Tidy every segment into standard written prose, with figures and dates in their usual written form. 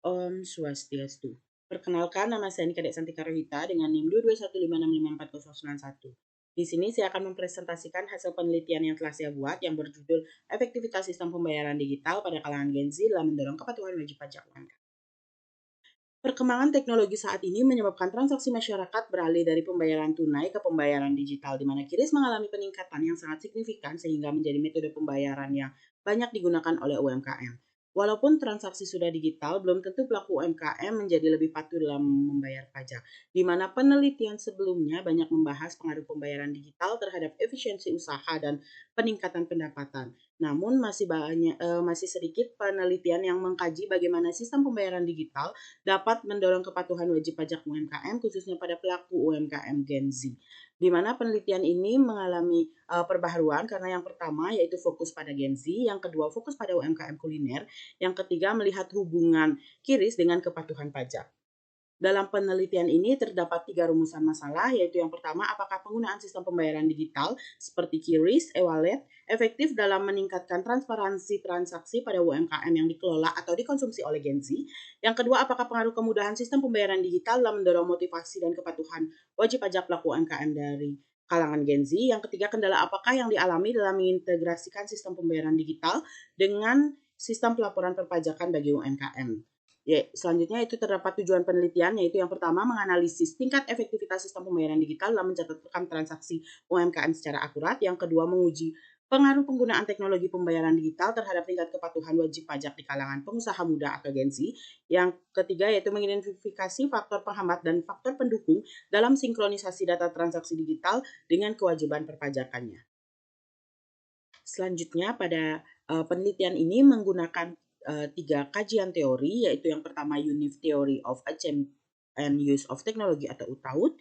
Om Swastiastu. Perkenalkan, nama saya Nika Dek Santika Rohita dengan NIM 22156540091. Di sini saya akan mempresentasikan hasil penelitian yang telah saya buat yang berjudul Efektivitas Sistem Pembayaran Digital pada kalangan Gen Z dalam mendorong kepatuhan wajib pajak UMKM. Perkembangan teknologi saat ini menyebabkan transaksi masyarakat beralih dari pembayaran tunai ke pembayaran digital, di mana QRIS mengalami peningkatan yang sangat signifikan sehingga menjadi metode pembayaran yang banyak digunakan oleh UMKM. Walaupun transaksi sudah digital, belum tentu pelaku UMKM menjadi lebih patuh dalam membayar pajak, di mana penelitian sebelumnya banyak membahas pengaruh pembayaran digital terhadap efisiensi usaha dan peningkatan pendapatan. Namun masih sedikit penelitian yang mengkaji bagaimana sistem pembayaran digital dapat mendorong kepatuhan wajib pajak UMKM khususnya pada pelaku UMKM Gen Z. Di mana penelitian ini mengalami perbaharuan karena yang pertama yaitu fokus pada Gen Z, yang kedua fokus pada UMKM kuliner, yang ketiga melihat hubungan QRIS dengan kepatuhan pajak. Dalam penelitian ini terdapat 3 rumusan masalah, yaitu yang pertama, apakah penggunaan sistem pembayaran digital seperti QRIS, e-wallet, efektif dalam meningkatkan transparansi transaksi pada UMKM yang dikelola atau dikonsumsi oleh Gen Z. Yang kedua, apakah pengaruh kemudahan sistem pembayaran digital dalam mendorong motivasi dan kepatuhan wajib pajak pelaku UMKM dari kalangan Gen Z. Yang ketiga, kendala apakah yang dialami dalam mengintegrasikan sistem pembayaran digital dengan sistem pelaporan perpajakan bagi UMKM. Selanjutnya itu terdapat tujuan penelitian, yaitu yang pertama menganalisis tingkat efektivitas sistem pembayaran digital dalam mencatat rekam transaksi UMKM secara akurat. Yang kedua menguji pengaruh penggunaan teknologi pembayaran digital terhadap tingkat kepatuhan wajib pajak di kalangan pengusaha muda atau Gen Z. Yang ketiga yaitu mengidentifikasi faktor penghambat dan faktor pendukung dalam sinkronisasi data transaksi digital dengan kewajiban perpajakannya. Selanjutnya pada penelitian ini menggunakan 3 kajian teori, yaitu yang pertama Unique Theory of Achievement and Use of Technology atau UTAUT,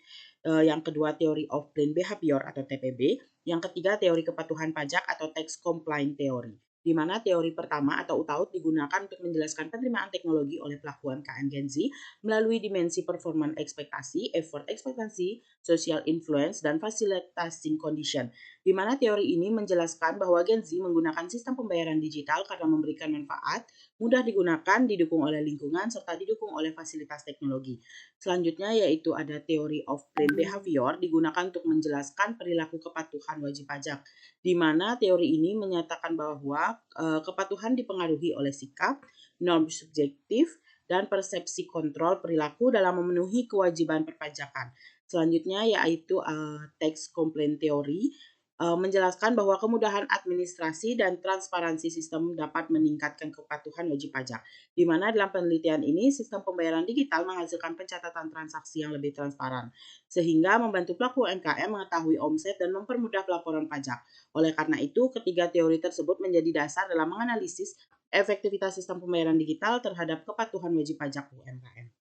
yang kedua Theory of Plain Behavior atau TPB, yang ketiga teori kepatuhan pajak atau Tax Compliance Theory, di mana teori pertama atau UTAUT digunakan untuk menjelaskan penerimaan teknologi oleh pelaku UMKM Gen Z melalui dimensi performance ekspektasi, effort ekspektasi, social influence, dan facilitating condition, di mana teori ini menjelaskan bahwa Gen Z menggunakan sistem pembayaran digital karena memberikan manfaat, mudah digunakan, didukung oleh lingkungan, serta didukung oleh fasilitas teknologi. Selanjutnya yaitu ada teori of plain behavior digunakan untuk menjelaskan perilaku kepatuhan wajib pajak, di mana teori ini menyatakan bahwa kepatuhan dipengaruhi oleh sikap, norm subjektif, dan persepsi kontrol perilaku dalam memenuhi kewajiban perpajakan. Selanjutnya yaitu tax complaint theory menjelaskan bahwa kemudahan administrasi dan transparansi sistem dapat meningkatkan kepatuhan wajib pajak, di mana dalam penelitian ini sistem pembayaran digital menghasilkan pencatatan transaksi yang lebih transparan, sehingga membantu pelaku UMKM mengetahui omset dan mempermudah pelaporan pajak. Oleh karena itu, ketiga teori tersebut menjadi dasar dalam menganalisis efektivitas sistem pembayaran digital terhadap kepatuhan wajib pajak UMKM.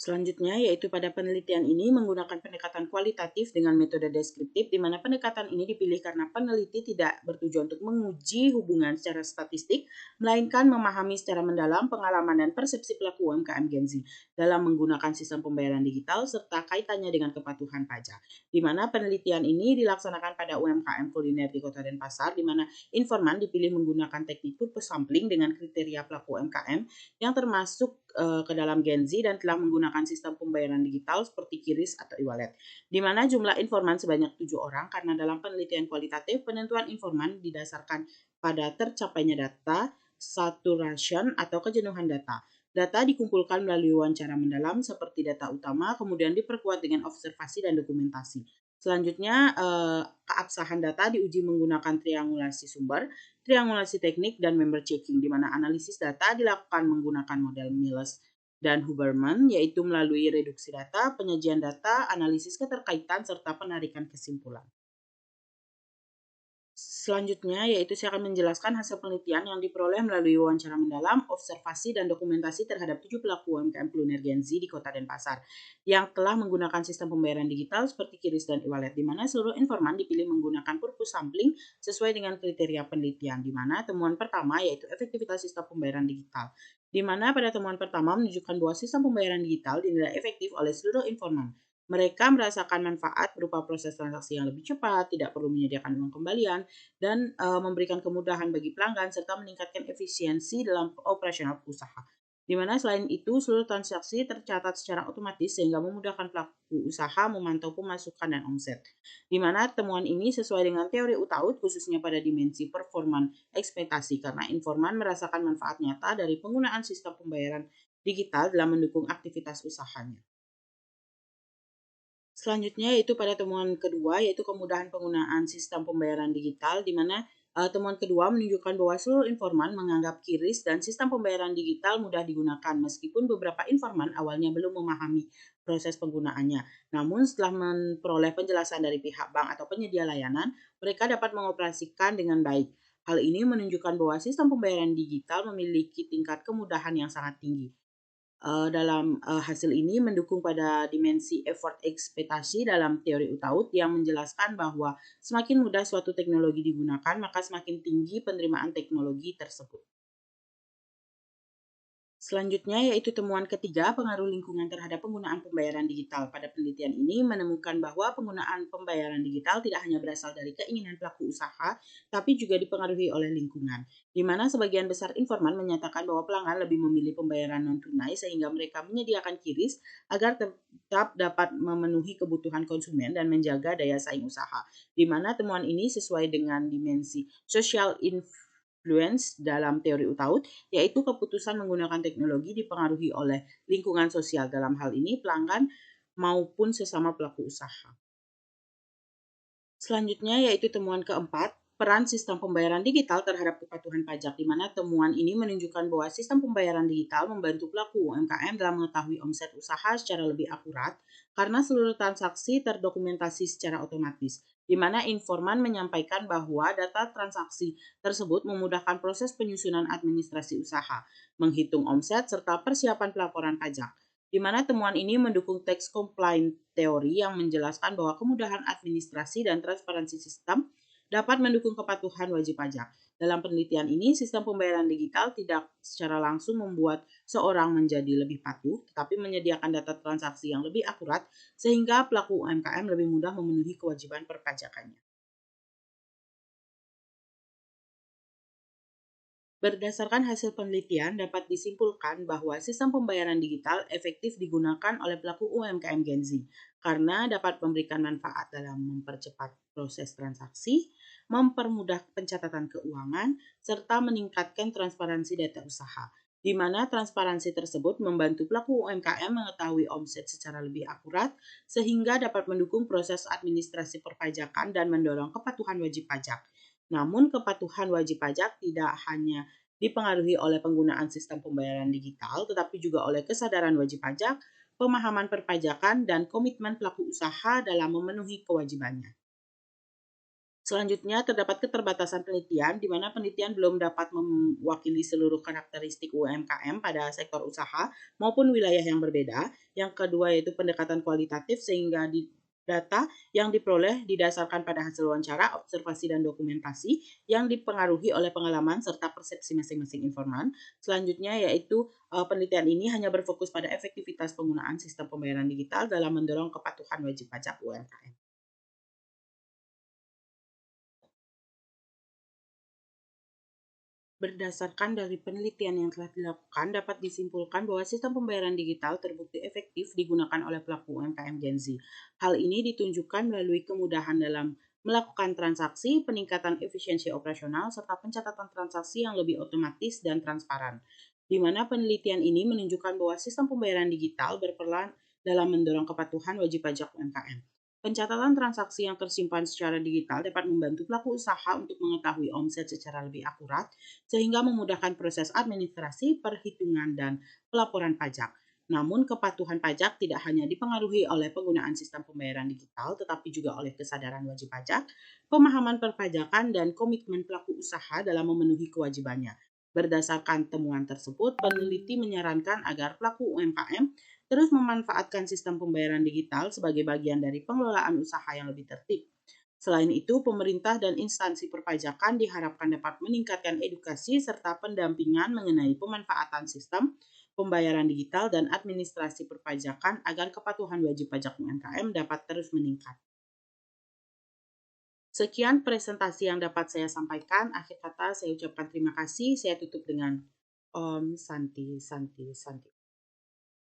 Selanjutnya yaitu pada penelitian ini menggunakan pendekatan kualitatif dengan metode deskriptif, di mana pendekatan ini dipilih karena peneliti tidak bertujuan untuk menguji hubungan secara statistik, melainkan memahami secara mendalam pengalaman dan persepsi pelaku UMKM Gen Z dalam menggunakan sistem pembayaran digital serta kaitannya dengan kepatuhan pajak. Di mana penelitian ini dilaksanakan pada UMKM kuliner di Kota Denpasar, di mana informan dipilih menggunakan teknik purpose sampling dengan kriteria pelaku UMKM yang termasuk ke dalam Gen Z dan telah menggunakan sistem pembayaran digital seperti QRIS atau e-wallet, di mana jumlah informan sebanyak 7 orang karena dalam penelitian kualitatif penentuan informan didasarkan pada tercapainya data, saturation atau kejenuhan data. Data dikumpulkan melalui wawancara mendalam seperti data utama, kemudian diperkuat dengan observasi dan dokumentasi. Selanjutnya, keabsahan data diuji menggunakan triangulasi sumber, triangulasi teknik, dan member checking, di mana analisis data dilakukan menggunakan model Miles dan Huberman, yaitu melalui reduksi data, penyajian data, analisis keterkaitan, serta penarikan kesimpulan. Selanjutnya yaitu saya akan menjelaskan hasil penelitian yang diperoleh melalui wawancara mendalam, observasi, dan dokumentasi terhadap 7 pelaku UMKM kuliner Gen Z di Kota Denpasar yang telah menggunakan sistem pembayaran digital seperti QRIS dan e-wallet, di mana seluruh informan dipilih menggunakan purpose sampling sesuai dengan kriteria penelitian, di mana temuan pertama yaitu efektivitas sistem pembayaran digital, di mana pada temuan pertama menunjukkan bahwa sistem pembayaran digital dinilai efektif oleh seluruh informan. Mereka merasakan manfaat berupa proses transaksi yang lebih cepat, tidak perlu menyediakan uang kembalian, dan memberikan kemudahan bagi pelanggan serta meningkatkan efisiensi dalam operasional usaha. Di mana selain itu seluruh transaksi tercatat secara otomatis sehingga memudahkan pelaku usaha memantau pemasukan dan omset. Di mana temuan ini sesuai dengan teori UTAUD khususnya pada dimensi performan ekspektasi karena informan merasakan manfaat nyata dari penggunaan sistem pembayaran digital dalam mendukung aktivitas usahanya. Selanjutnya yaitu pada temuan kedua yaitu kemudahan penggunaan sistem pembayaran digital di mana temuan kedua menunjukkan bahwa seluruh informan menganggap QRIS dan sistem pembayaran digital mudah digunakan meskipun beberapa informan awalnya belum memahami proses penggunaannya. Namun setelah memperoleh penjelasan dari pihak bank atau penyedia layanan, mereka dapat mengoperasikan dengan baik. Hal ini menunjukkan bahwa sistem pembayaran digital memiliki tingkat kemudahan yang sangat tinggi. Dalam hasil ini mendukung pada dimensi effort ekspektasi dalam teori UTAUD yang menjelaskan bahwa semakin mudah suatu teknologi digunakan, maka semakin tinggi penerimaan teknologi tersebut. Selanjutnya yaitu temuan ketiga, pengaruh lingkungan terhadap penggunaan pembayaran digital. Pada penelitian ini menemukan bahwa penggunaan pembayaran digital tidak hanya berasal dari keinginan pelaku usaha, tapi juga dipengaruhi oleh lingkungan. Di mana sebagian besar informan menyatakan bahwa pelanggan lebih memilih pembayaran non-tunai sehingga mereka menyediakan QRIS agar tetap dapat memenuhi kebutuhan konsumen dan menjaga daya saing usaha. Di mana temuan ini sesuai dengan dimensi social influence dalam teori UTAUD, yaitu keputusan menggunakan teknologi dipengaruhi oleh lingkungan sosial, dalam hal ini pelanggan maupun sesama pelaku usaha. Selanjutnya yaitu temuan keempat, peran sistem pembayaran digital terhadap kepatuhan pajak, di mana temuan ini menunjukkan bahwa sistem pembayaran digital membantu pelaku UMKM dalam mengetahui omset usaha secara lebih akurat karena seluruh transaksi terdokumentasi secara otomatis, di mana informan menyampaikan bahwa data transaksi tersebut memudahkan proses penyusunan administrasi usaha, menghitung omset, serta persiapan pelaporan pajak. Di mana temuan ini mendukung tax compliance teori yang menjelaskan bahwa kemudahan administrasi dan transparansi sistem dapat mendukung kepatuhan wajib pajak. Dalam penelitian ini, sistem pembayaran digital tidak secara langsung membuat seorang menjadi lebih patuh, tetapi menyediakan data transaksi yang lebih akurat sehingga pelaku UMKM lebih mudah memenuhi kewajiban perpajakannya. Berdasarkan hasil penelitian, dapat disimpulkan bahwa sistem pembayaran digital efektif digunakan oleh pelaku UMKM Gen Z karena dapat memberikan manfaat dalam mempercepat proses transaksi, mempermudah pencatatan keuangan, serta meningkatkan transparansi data usaha, di mana transparansi tersebut membantu pelaku UMKM mengetahui omset secara lebih akurat, sehingga dapat mendukung proses administrasi perpajakan dan mendorong kepatuhan wajib pajak. Namun kepatuhan wajib pajak tidak hanya dipengaruhi oleh penggunaan sistem pembayaran digital, tetapi juga oleh kesadaran wajib pajak, pemahaman perpajakan, dan komitmen pelaku usaha dalam memenuhi kewajibannya. Selanjutnya, terdapat keterbatasan penelitian, di mana penelitian belum dapat mewakili seluruh karakteristik UMKM pada sektor usaha maupun wilayah yang berbeda. Yang kedua yaitu pendekatan kualitatif, sehingga data yang diperoleh didasarkan pada hasil wawancara, observasi, dan dokumentasi yang dipengaruhi oleh pengalaman serta persepsi masing-masing informan. Selanjutnya yaitu penelitian ini hanya berfokus pada efektivitas penggunaan sistem pembayaran digital dalam mendorong kepatuhan wajib pajak UMKM. Berdasarkan dari penelitian yang telah dilakukan, dapat disimpulkan bahwa sistem pembayaran digital terbukti efektif digunakan oleh pelaku UMKM Gen Z. Hal ini ditunjukkan melalui kemudahan dalam melakukan transaksi, peningkatan efisiensi operasional, serta pencatatan transaksi yang lebih otomatis dan transparan. Di mana penelitian ini menunjukkan bahwa sistem pembayaran digital berperan dalam mendorong kepatuhan wajib pajak UMKM. Pencatatan transaksi yang tersimpan secara digital dapat membantu pelaku usaha untuk mengetahui omset secara lebih akurat, sehingga memudahkan proses administrasi, perhitungan, dan pelaporan pajak. Namun, kepatuhan pajak tidak hanya dipengaruhi oleh penggunaan sistem pembayaran digital, tetapi juga oleh kesadaran wajib pajak, pemahaman perpajakan, dan komitmen pelaku usaha dalam memenuhi kewajibannya. Berdasarkan temuan tersebut, peneliti menyarankan agar pelaku UMKM terus memanfaatkan sistem pembayaran digital sebagai bagian dari pengelolaan usaha yang lebih tertib. Selain itu, pemerintah dan instansi perpajakan diharapkan dapat meningkatkan edukasi serta pendampingan mengenai pemanfaatan sistem pembayaran digital, dan administrasi perpajakan agar kepatuhan wajib pajak UMKM dapat terus meningkat. Sekian presentasi yang dapat saya sampaikan. Akhir kata saya ucapkan terima kasih. Saya tutup dengan Om Santi Santi Santi.